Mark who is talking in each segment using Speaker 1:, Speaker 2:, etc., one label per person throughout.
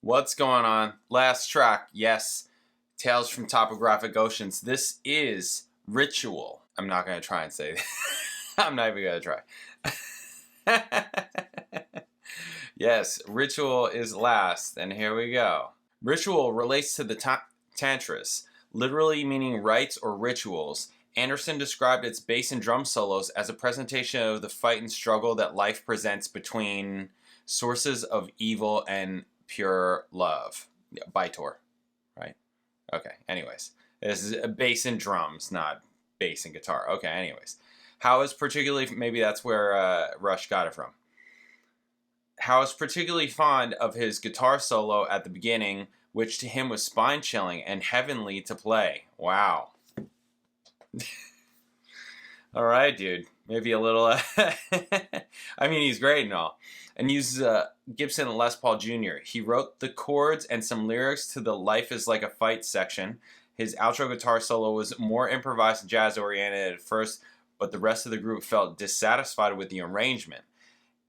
Speaker 1: What's going on? Last track, yes. Tales from Topographic Oceans. This is Ritual. I'm not going to try and say that. I'm not even going to try. Yes, Ritual is last, and here we go. Ritual relates to the tantras, literally meaning rites or rituals. Anderson described its bass and drum solos as a presentation of the fight and struggle that life presents between sources of evil and pure love. Yeah, Bytor, right? Okay, anyways. This is bass and drums, not bass and guitar. Okay, anyways. Howe is particularly, maybe that's where Rush got it from. Howe is particularly fond of his guitar solo at the beginning, which to him was spine-chilling and heavenly to play. Wow. All right, dude. Maybe a little... I mean, he's great and all. And uses Gibson Les Paul Jr. He wrote the chords and some lyrics to the Life is Like a Fight section. His outro guitar solo was more improvised and jazz-oriented at first, but the rest of the group felt dissatisfied with the arrangement.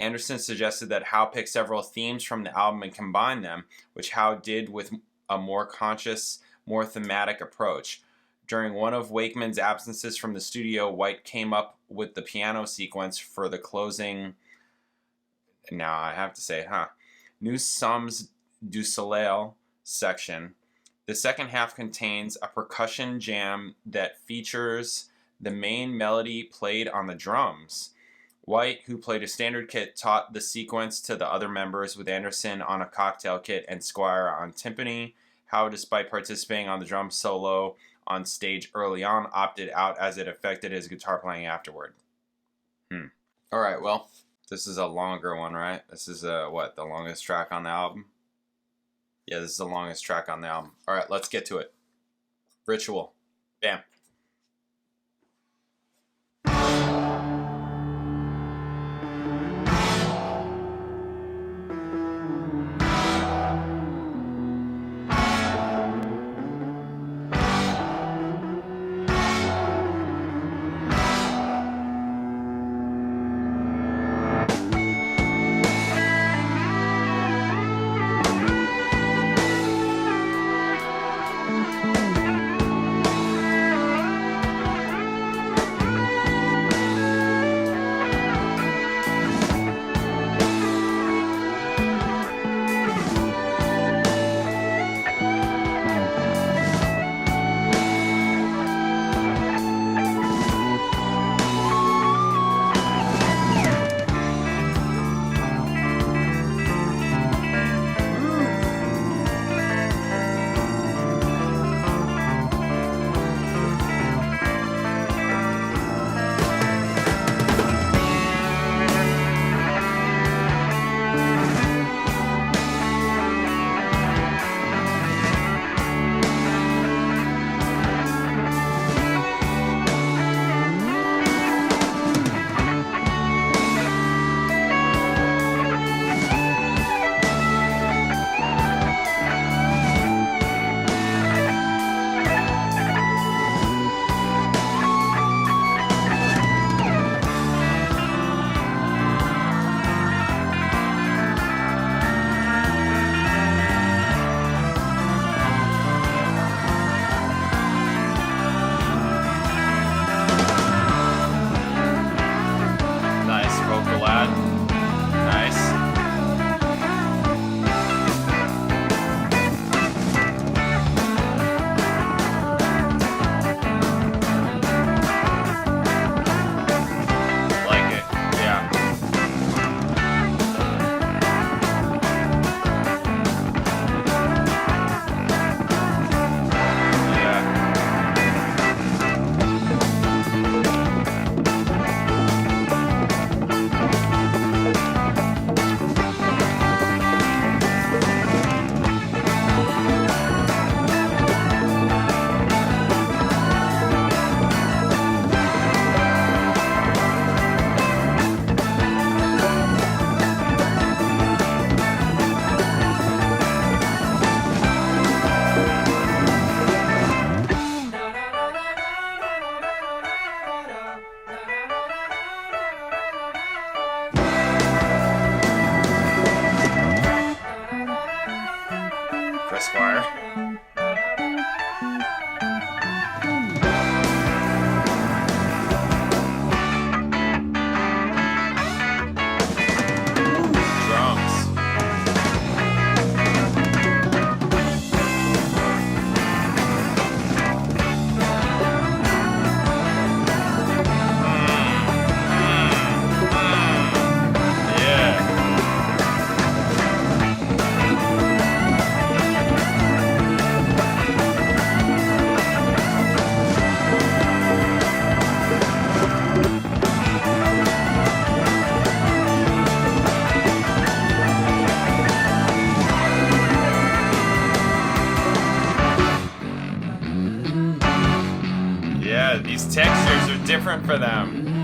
Speaker 1: Anderson suggested that Howe pick several themes from the album and combine them, which Howe did with a more conscious, more thematic approach. During one of Wakeman's absences from the studio, White came up with the piano sequence for the closing, now I have to say it, Nous sommes du soleil section. The second half contains a percussion jam that features the main melody played on the drums. White, who played a standard kit, taught the sequence to the other members, with Anderson on a cocktail kit and Squire on timpani. Howe, despite participating on the drum solo on stage early on, opted out as it affected his guitar playing afterward. Alright, well, this is a longer one, right? This is, the longest track on the album? Yeah, this is the longest track on the album. Alright, let's get to it. Ritual. Bam. for Squire. These textures are different for them.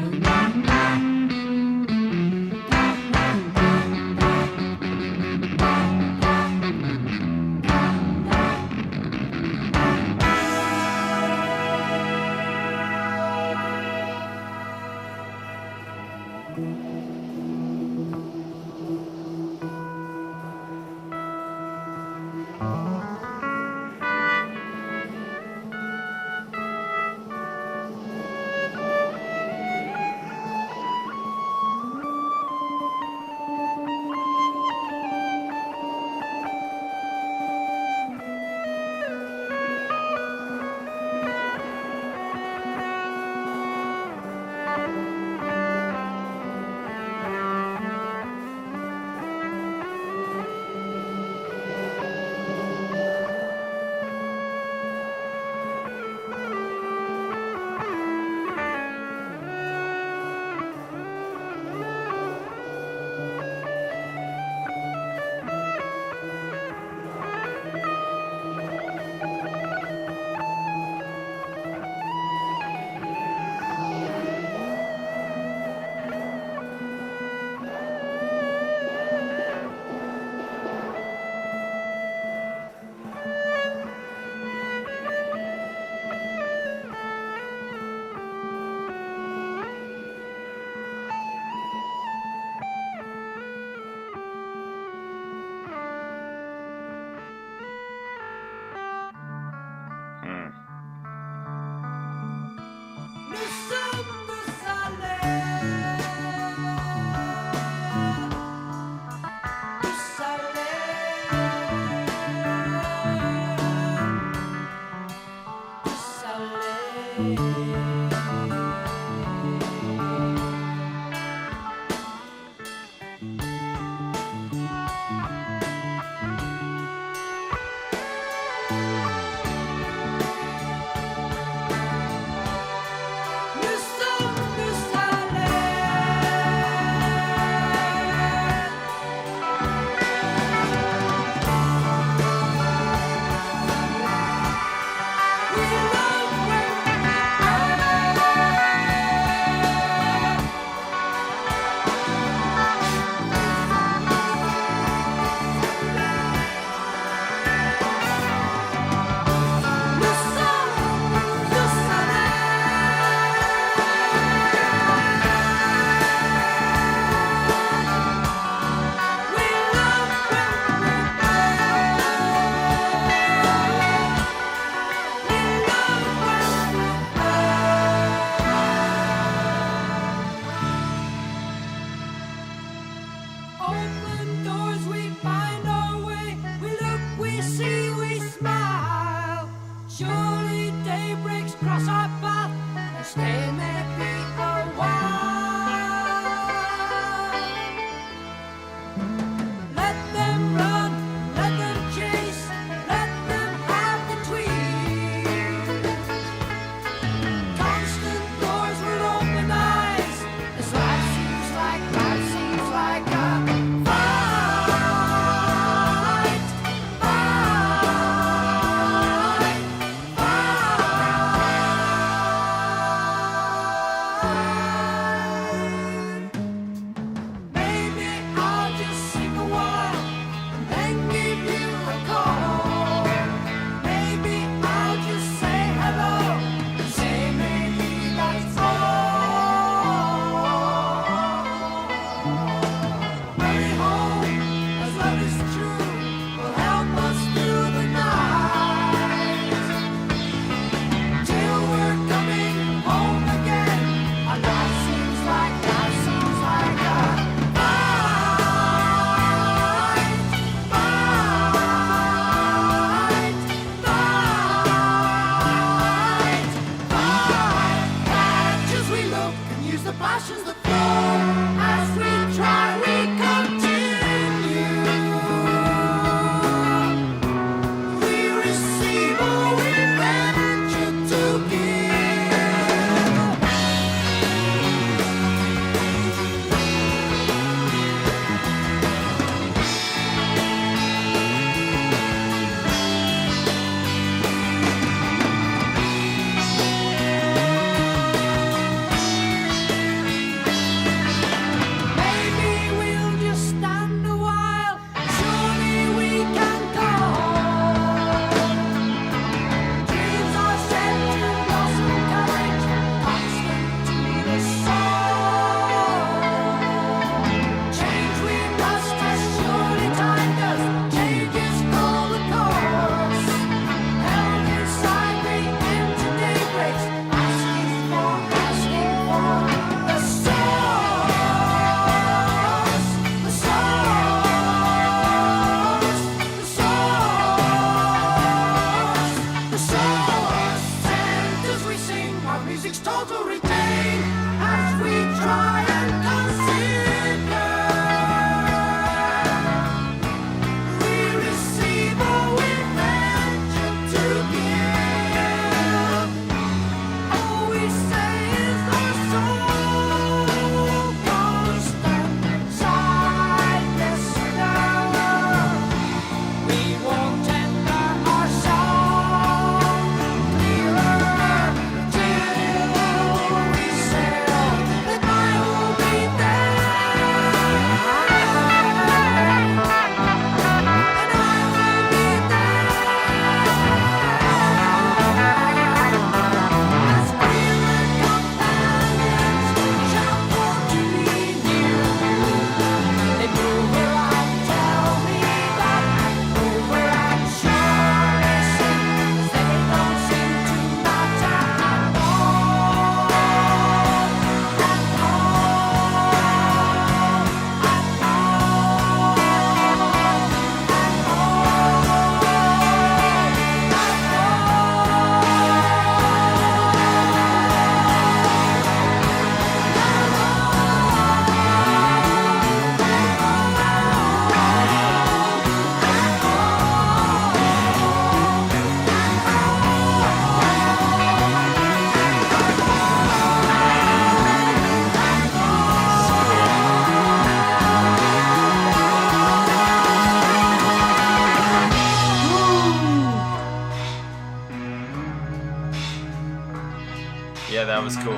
Speaker 1: that was cool.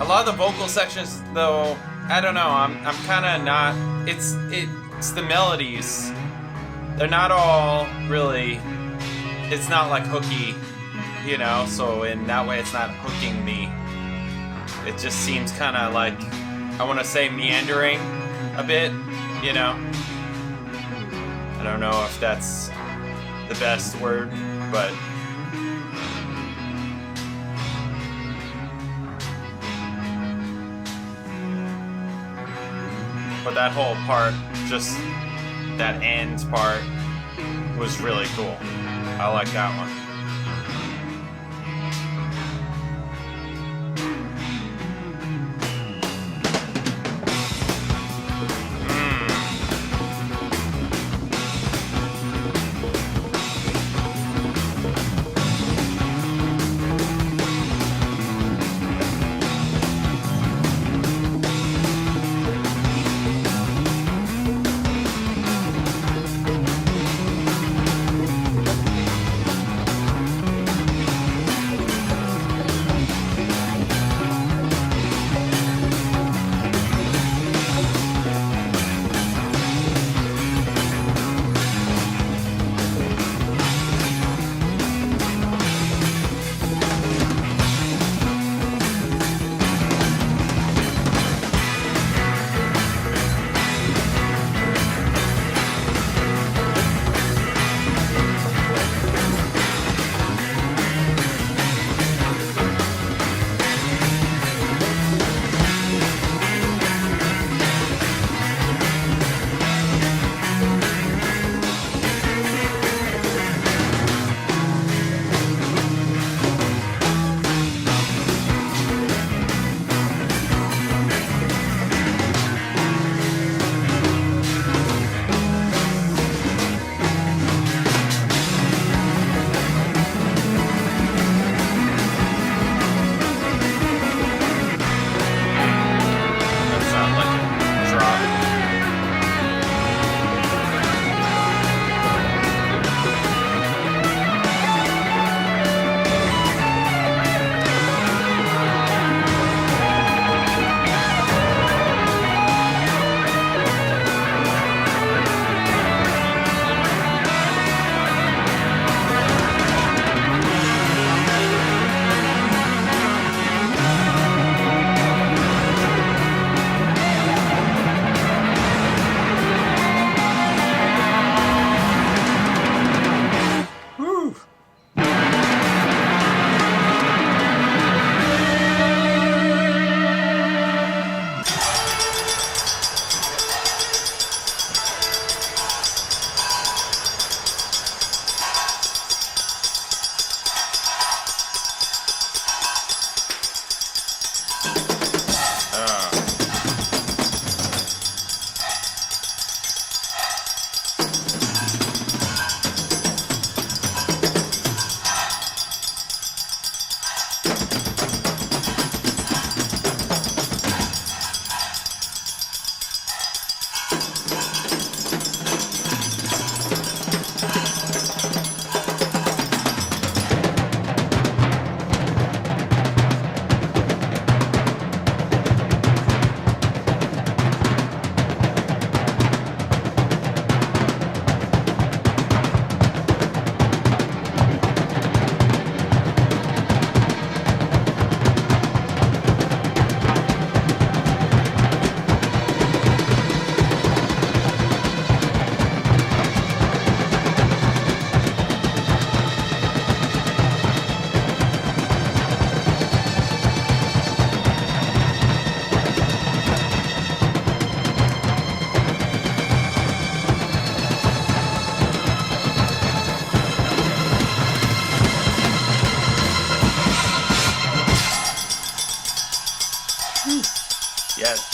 Speaker 1: A lot of the vocal sections, though, I don't know. I'm kind of not. It's the melodies. They're not all really. It's not like hooky, you know. So in that way, it's not hooking me. It just seems kind of like, I want to say, meandering a bit, you know. I don't know if that's the best word, but. But that whole part, just that end part, was really cool. I like that one.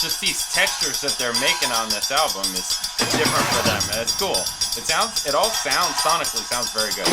Speaker 1: just these textures that they're making on this album is different for them, and it's cool. It all sounds, sonically sounds very good.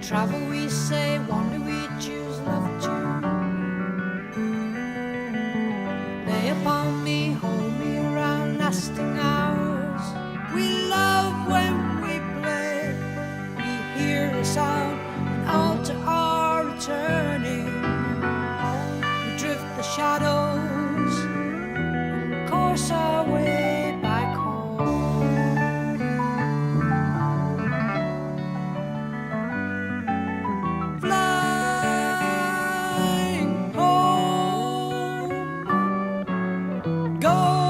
Speaker 2: travel we say, wander we choose, love to lay upon me, hold me around lasting hours. We love when we play, we hear the sound and alter our returning. We drift the shadows and course our way back home. Flying home, going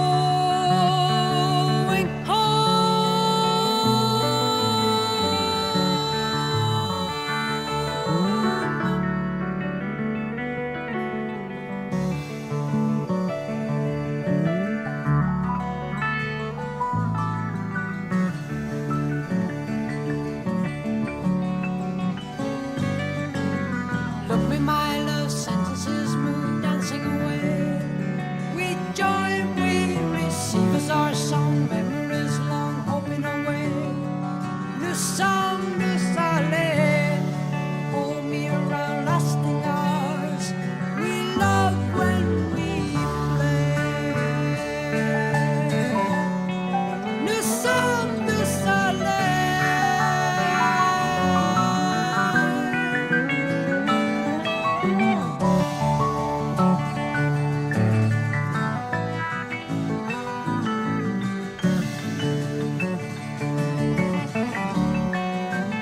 Speaker 2: look me, my love, sentences move dancing away. We join, we receive as our song, memories long hoping away. New song, new silence, hold me around lasting hours. We love when we play. New song, new silence.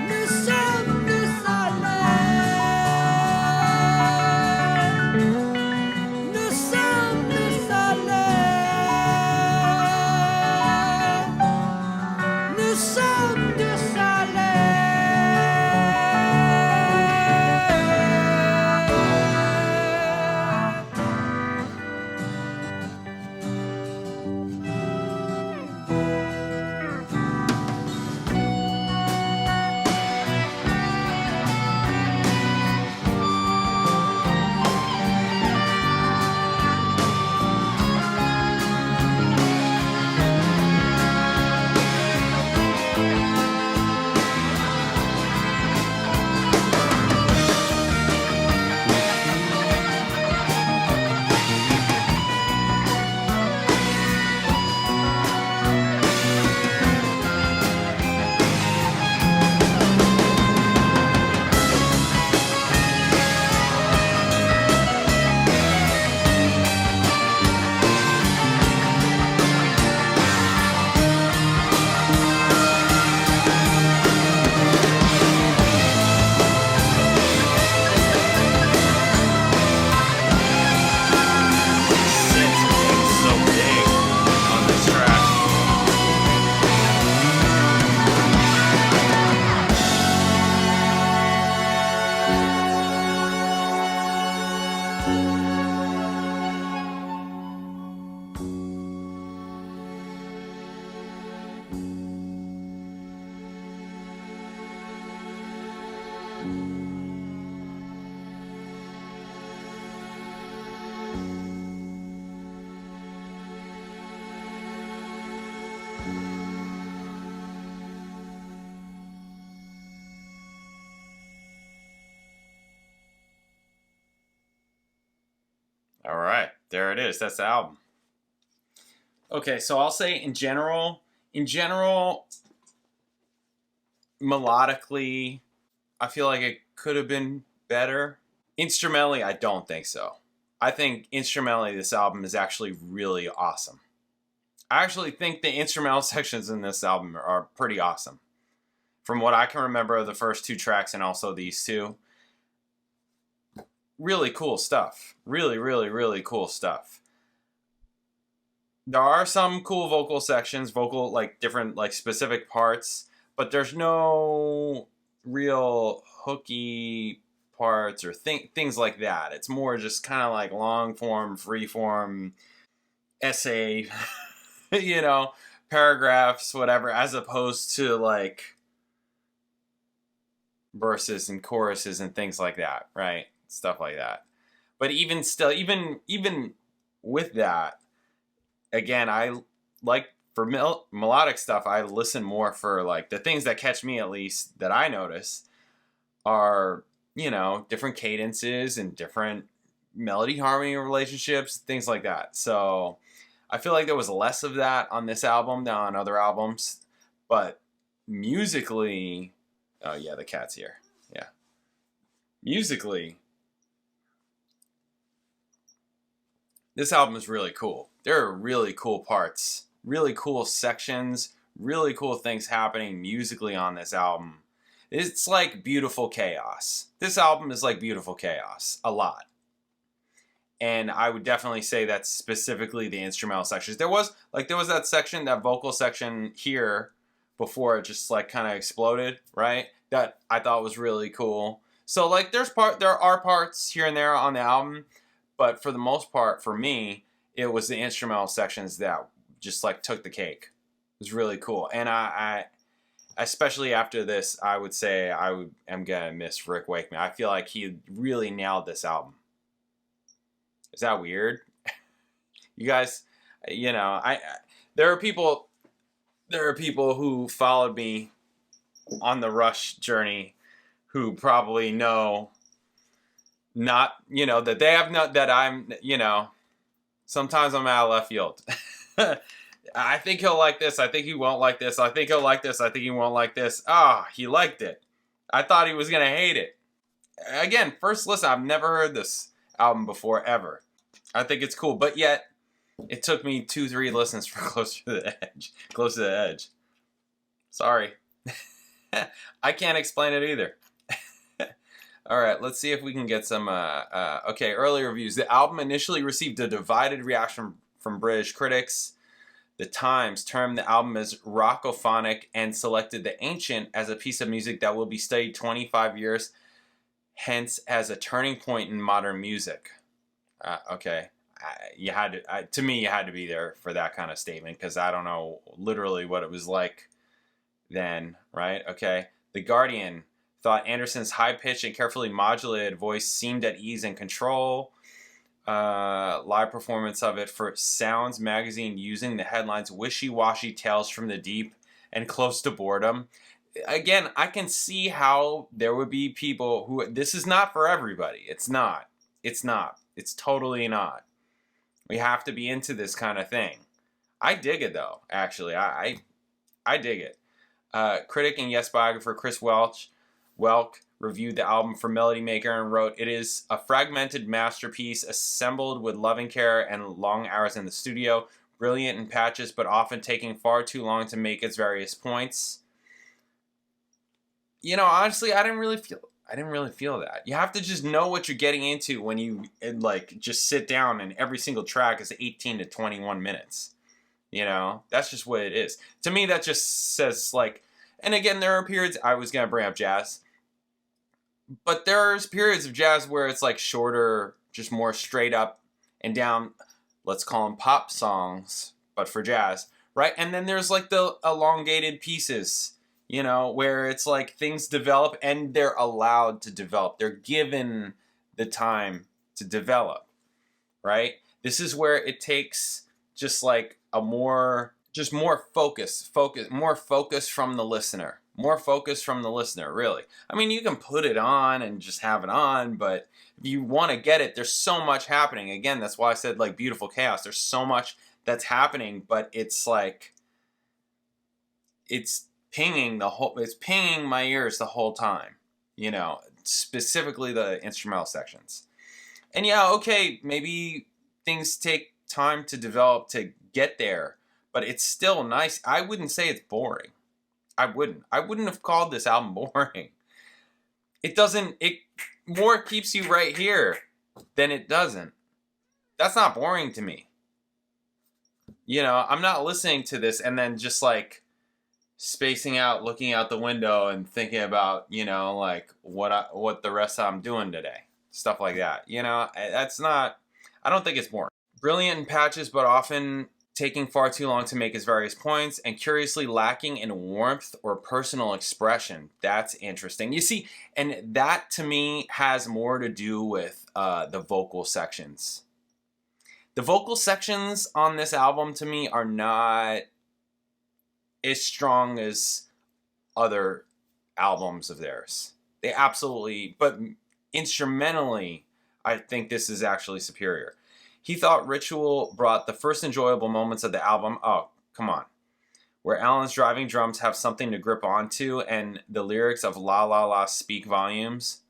Speaker 2: New song, new silence. New song, new silence. New song, new
Speaker 1: Synths being so big on this track. All right, there it is. That's the album. Okay, so I'll say in general, melodically, I feel like it could have been better. Instrumentally, I don't think so. I think instrumentally, this album is actually really awesome. I actually think the instrumental sections in this album are pretty awesome. From what I can remember of the first two tracks and also these two, really cool stuff. Really, really, really cool stuff. There are some cool vocal sections, like different, like specific parts, but there's no real hooky parts or things like that. It's more just kind of like long form, free form essay, paragraphs, whatever, as opposed to like verses and choruses and things like that, right? Stuff like that. But even still, even with that, again, I like for melodic stuff, I listen more for like the things that catch me, at least that I notice, are, you know, different cadences and different melody harmony relationships, things like that. So I feel like there was less of that on this album than on other albums. But musically, oh yeah, the cat's here. Yeah. Musically, this album is really cool. There are really cool parts, really cool sections, really cool things happening musically on this album. It's like beautiful chaos. This album is like beautiful chaos, a lot. And I would definitely say that's specifically the instrumental sections. There was that section, that vocal section here before it just like kind of exploded, right? That I thought was really cool. So like there are parts here and there on the album, but for the most part, for me, it was the instrumental sections that just like took the cake. It was really cool. And I especially after this, I would say am gonna miss Rick Wakeman. I feel like he really nailed this album. Is that weird? You guys, you know, there are people who followed me on the Rush journey who probably know not, you know, that they have not, that I'm, you know, sometimes I'm out of left field. I think he'll like this. I think he won't like this. I think he'll like this. I think he won't like this. He liked it. I thought he was going to hate it. Again, first listen, I've never heard this album before, ever. I think it's cool, but yet it took me 2-3 listens for Close to the Edge. Sorry. I can't explain it either. All right, let's see if we can get some, okay, early reviews. The album initially received a divided reaction from British critics. The Times termed the album as rockophonic and selected The Ancient as a piece of music that will be studied 25 years hence as a turning point in modern music. Okay, you had to. To me, you had to be there for that kind of statement because I don't know literally what it was like then, right? Okay, The Guardian thought Anderson's high-pitched and carefully modulated voice seemed at ease and control. Live performance of it for Sounds magazine using the headlines "Wishy-washy Tales from the Deep" and "Close to Boredom." Again, I can see how there would be people who this is not for everybody. It's not. It's not. It's totally not. We have to be into this kind of thing. I dig it though. Actually, I dig it. Critic and Yes biographer Chris Welk reviewed the album for Melody Maker and wrote, "It is a fragmented masterpiece assembled with loving care and long hours in the studio, brilliant in patches, but often taking far too long to make its various points." You know, honestly, I didn't really feel that. You have to just know what you're getting into when you like just sit down and every single track is 18 to 21 minutes. You know, that's just what it is. To me, that just says like, and again, there are periods, I was going to bring up jazz, but there's periods of jazz where it's like shorter, just more straight up and down, let's call them pop songs, but for jazz, right? And then there's like the elongated pieces, you know, where it's like things develop and they're allowed to develop. They're given the time to develop, right? This is where it takes just like more focus from the listener. More focus from the listener, really. I mean, you can put it on and just have it on, but if you want to get it, there's so much happening. Again, that's why I said like beautiful chaos. There's so much that's happening, but it's like, it's pinging my ears the whole time, you know, specifically the instrumental sections. And yeah, okay, maybe things take time to develop to get there, but it's still nice. I wouldn't say it's boring. I wouldn't have called this album boring. It more keeps you right here than it doesn't. That's not boring to me. You know, I'm not listening to this and then just like spacing out, looking out the window and thinking about, you know, like what the rest I'm doing today. Stuff like that. You know, I don't think it's boring. Brilliant in patches, but often taking far too long to make his various points, and curiously lacking in warmth or personal expression. That's interesting. You see, and that to me has more to do with the vocal sections. The vocal sections on this album to me are not as strong as other albums of theirs. They absolutely, but instrumentally, I think this is actually superior. He thought Ritual brought the first enjoyable moments of the album. Oh, come on. Where Alan's driving drums have something to grip onto, and the lyrics of La La La speak volumes.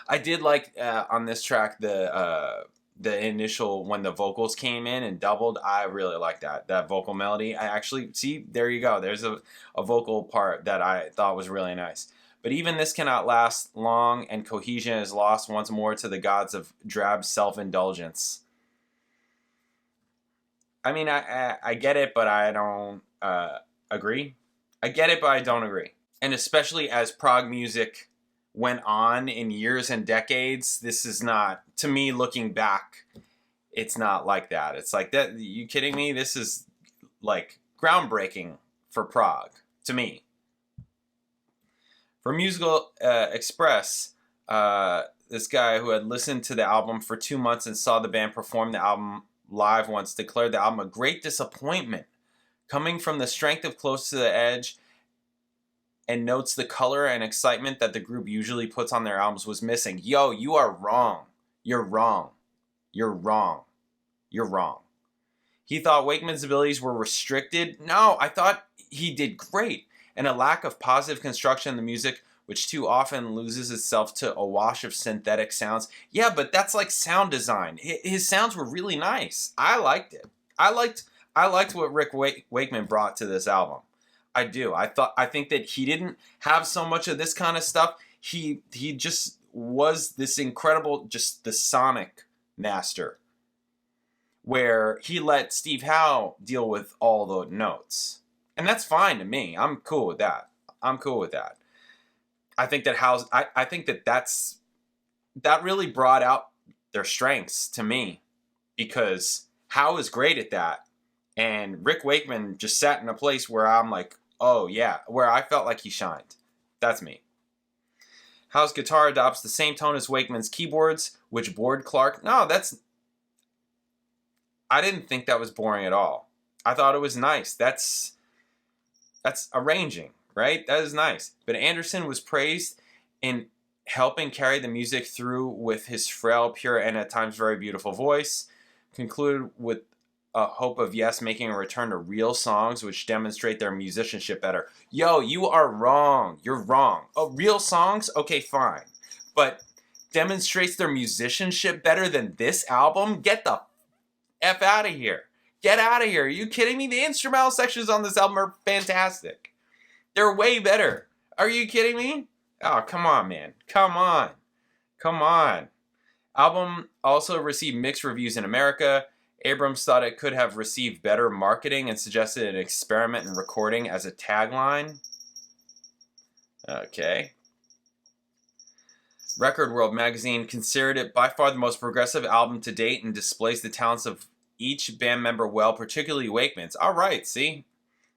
Speaker 1: I did like on this track the initial, when the vocals came in and doubled. I really like that vocal melody. I actually, see, there you go. There's a vocal part that I thought was really nice. But even this cannot last long, and cohesion is lost once more to the gods of drab self-indulgence. I mean, I get it, but I don't agree. I get it, but I don't agree. And especially as prog music went on in years and decades, this is not, to me, looking back, it's not like that. It's like, that. You kidding me? This is like groundbreaking for prog, to me. For Musical Express, this guy who had listened to the album for 2 months and saw the band perform the album live once declared the album a great disappointment, coming from the strength of Close to the Edge, and notes the color and excitement that the group usually puts on their albums was missing. Yo, you are wrong. You're wrong. You're wrong. You're wrong. He thought Wakeman's abilities were restricted. No, I thought he did great. And a lack of positive construction in the music, which too often loses itself to a wash of synthetic sounds. Yeah, but that's like sound design. His sounds were really nice. I liked it. I liked what Rick Wakeman brought to this album. I do. I think that he didn't have so much of this kind of stuff. He just was this incredible, just the sonic master, where he let Steve Howe deal with all the notes. And that's fine to me. I'm cool with that. I think that that really brought out their strengths to me, because Howe is great at that. And Rick Wakeman just sat in a place where I'm like, oh yeah, where I felt like he shined. That's me. Howe's guitar adopts the same tone as Wakeman's keyboards, which bored Clark. No, I didn't think that was boring at all. I thought it was nice. That's arranging, right? That is nice. But Anderson was praised in helping carry the music through with his frail, pure, and at times very beautiful voice. Concluded with a hope of Yes making a return to real songs which demonstrate their musicianship better. Yo, you are wrong. You're wrong. Oh, real songs? Okay, fine. But demonstrates their musicianship better than this album? Get the F out of here. Get out of here. Are you kidding me? The instrumental sections on this album are fantastic. They're way better. Are you kidding me? Oh, come on, man. Come on. Album also received mixed reviews in America. Abrams thought it could have received better marketing and suggested an experiment in recording as a tagline. Okay. Record World magazine considered it by far the most progressive album to date and displays the talents of each band member well, particularly Wakeman's. All right, see?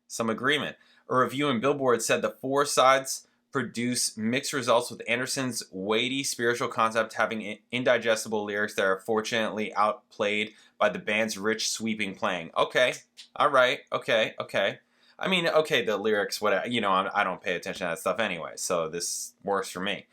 Speaker 1: Some agreement. A review in Billboard said the 4 sides produce mixed results, with Anderson's weighty spiritual concept having indigestible lyrics that are fortunately outplayed by the band's rich, sweeping playing. Okay, all right, okay. I mean, okay, the lyrics, whatever. I don't pay attention to that stuff anyway, so this works for me.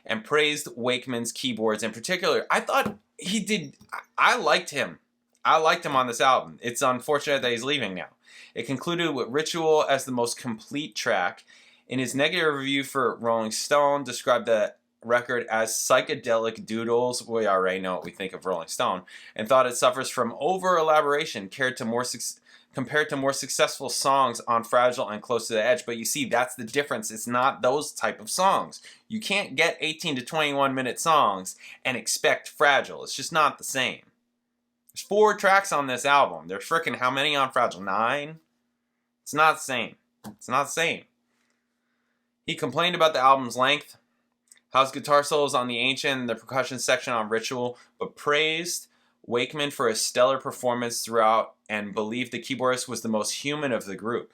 Speaker 1: And praised Wakeman's keyboards in particular. I thought he did. I liked him. I liked him on this album. It's unfortunate that he's leaving now. It concluded with Ritual as the most complete track. In his negative review for Rolling Stone, described the record as psychedelic doodles. We already know what we think of Rolling Stone, and thought it suffers from over-elaboration compared to more successful songs on Fragile and Close to the Edge. But you see, that's the difference. It's not those type of songs. You can't get 18 to 21 minute songs and expect Fragile. It's just not the same. There's 4 tracks on this album. There's frickin' how many on Fragile? 9? It's not the same. He complained about the album's length, Howe's guitar solos on the Ancient and the percussion section on Ritual, but praised Wakeman for his stellar performance throughout and believed the keyboardist was the most human of the group.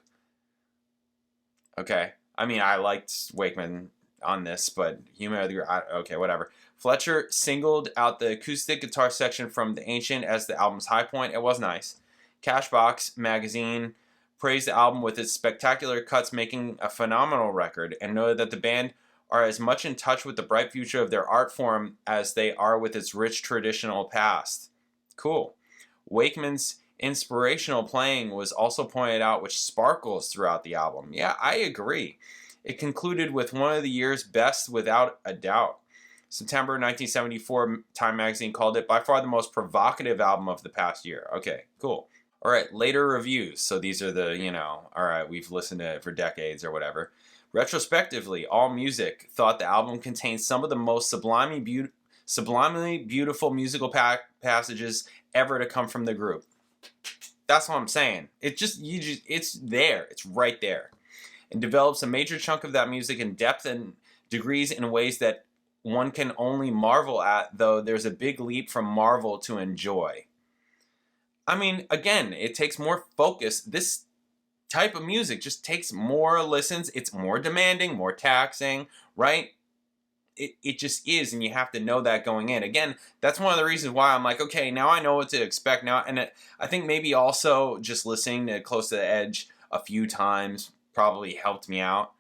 Speaker 1: Okay. I mean, I liked Wakeman on this, but human of the group, okay, whatever. Fletcher singled out the acoustic guitar section from the Ancient as the album's high point. It was nice. Cashbox magazine praised the album with its spectacular cuts, making a phenomenal record, and noted that the band are as much in touch with the bright future of their art form as they are with its rich traditional past. Cool. Wakeman's inspirational playing was also pointed out, which sparkles throughout the album. Yeah, I agree. It concluded with one of the year's best without a doubt. September 1974, Time magazine called it by far the most provocative album of the past year. Okay, cool. All right, later reviews. So these are the, all right, we've listened to it for decades or whatever. Retrospectively, AllMusic thought the album contained some of the most sublimely beautiful musical passages ever to come from the group. That's what I'm saying. It's there. It's right there. And develops a major chunk of that music in depth and degrees in ways that one can only marvel at, though there's a big leap from marvel to enjoy. I mean, again, it takes more focus. This type of music just takes more listens. It's more demanding, more taxing, right? It just is, and you have to know that going in. Again, that's one of the reasons why I'm like, okay, now I know what to expect now. And I think maybe also just listening to Close to the Edge a few times probably helped me out,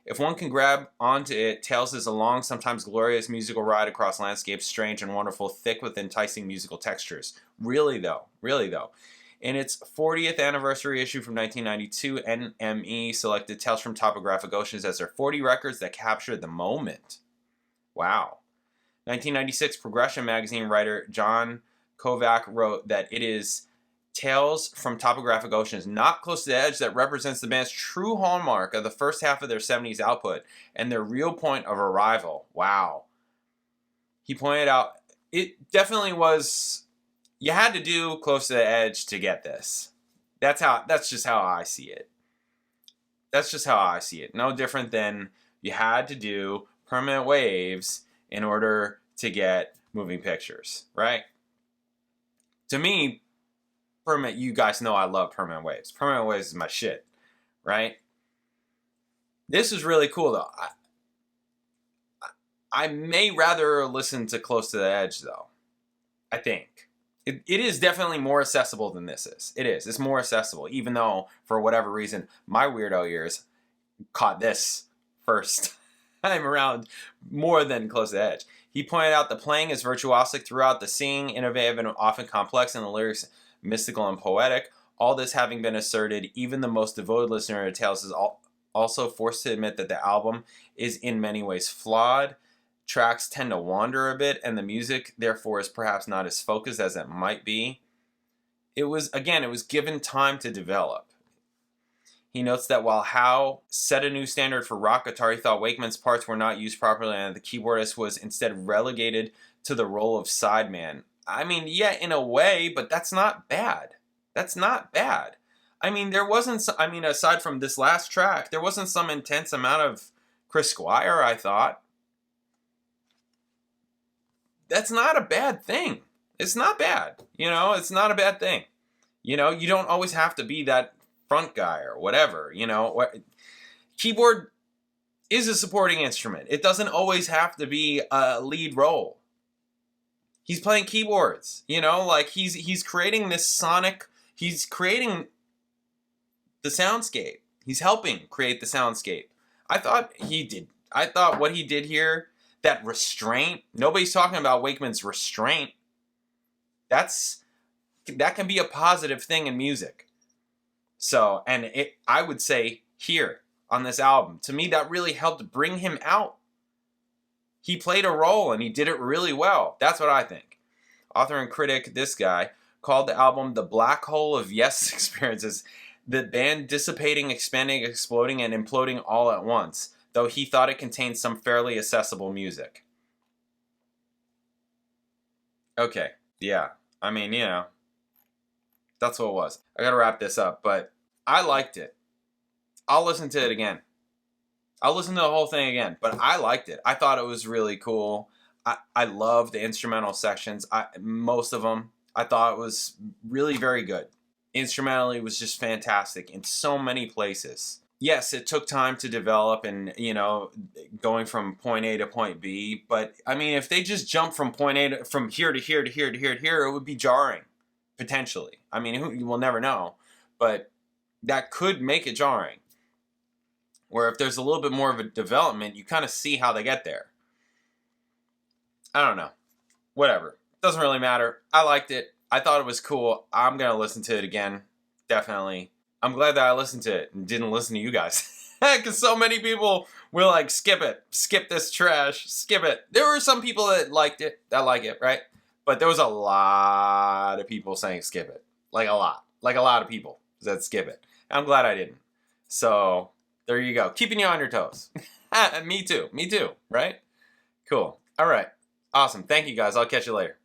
Speaker 1: If one can grab onto it, Tales is a long, sometimes glorious musical ride across landscapes, strange and wonderful, thick with enticing musical textures. Really though. In its 40th anniversary issue from 1992, NME selected Tales from Topographic Oceans as their 40 records that captured the moment. Wow. 1996, Progression magazine writer John Kovac wrote that it is Tales from Topographic Oceans, not Close to the Edge, that represents the band's true hallmark of the first half of their 70s output and their real point of arrival. Wow. He pointed out, it definitely was... You had to do Close to the Edge to get this. That's just how I see it. No different than you had to do Permanent Waves in order to get Moving Pictures, right? To me, you guys know I love Permanent Waves. Permanent Waves is my shit, right? This is really cool though. I may rather listen to Close to the Edge though. I think. It is definitely more accessible than this is. It is. It's more accessible, even though, for whatever reason, my weirdo ears caught this first time around more than Close to the Edge. He pointed out the playing is virtuosic throughout, the singing innovative and often complex, and the lyrics mystical and poetic. All this having been asserted, even the most devoted listener to Tales is also forced to admit that the album is in many ways flawed. Tracks tend to wander a bit, and the music, therefore, is perhaps not as focused as it might be. It was given time to develop. He notes that while Howe set a new standard for rock guitar, he thought Wakeman's parts were not used properly, and the keyboardist was instead relegated to the role of sideman. I mean, yeah, in a way, but that's not bad. I mean, aside from this last track, there wasn't some intense amount of Chris Squire, I thought. That's not a bad thing. It's not bad. It's not a bad thing. You don't always have to be that front guy or whatever. Keyboard is a supporting instrument. It doesn't always have to be a lead role. He's playing keyboards, he's creating this sonic, he's creating the soundscape. He's helping create the soundscape. I thought what he did here, that restraint, nobody's talking about Wakeman's restraint. That can be a positive thing in music. So, I would say here on this album, to me, that really helped bring him out. He played a role and he did it really well. That's what I think. Author and critic, this guy, called the album the black hole of yes experiences, the band dissipating, expanding, exploding, and imploding all at once, though he thought it contained some fairly accessible music. Okay, yeah. I mean, that's what it was. I gotta wrap this up, but I liked it. I'll listen to it again. I'll listen to the whole thing again, but I liked it. I thought it was really cool. I loved the instrumental sections. Most of them. I thought it was really very good. Instrumentally, it was just fantastic in so many places. Yes, it took time to develop and, going from point A to point B. But, I mean, if they just jump from point A from here to here to here to here to here, it would be jarring, potentially. I mean, we'll never know. But that could make it jarring. Where if there's a little bit more of a development, you kind of see how they get there. I don't know. Whatever. Doesn't really matter. I liked it. I thought it was cool. I'm going to listen to it again. Definitely. I'm glad that I listened to it and didn't listen to you guys. Because so many people were like, skip it. Skip this trash. Skip it. There were some people that liked it. That like it, right? But there was a lot of people saying skip it. Like a lot. Like a lot of people said skip it. I'm glad I didn't. So, there you go. Keeping you on your toes. Me too. Me too. Right? Cool. All right. Awesome. Thank you guys. I'll catch you later.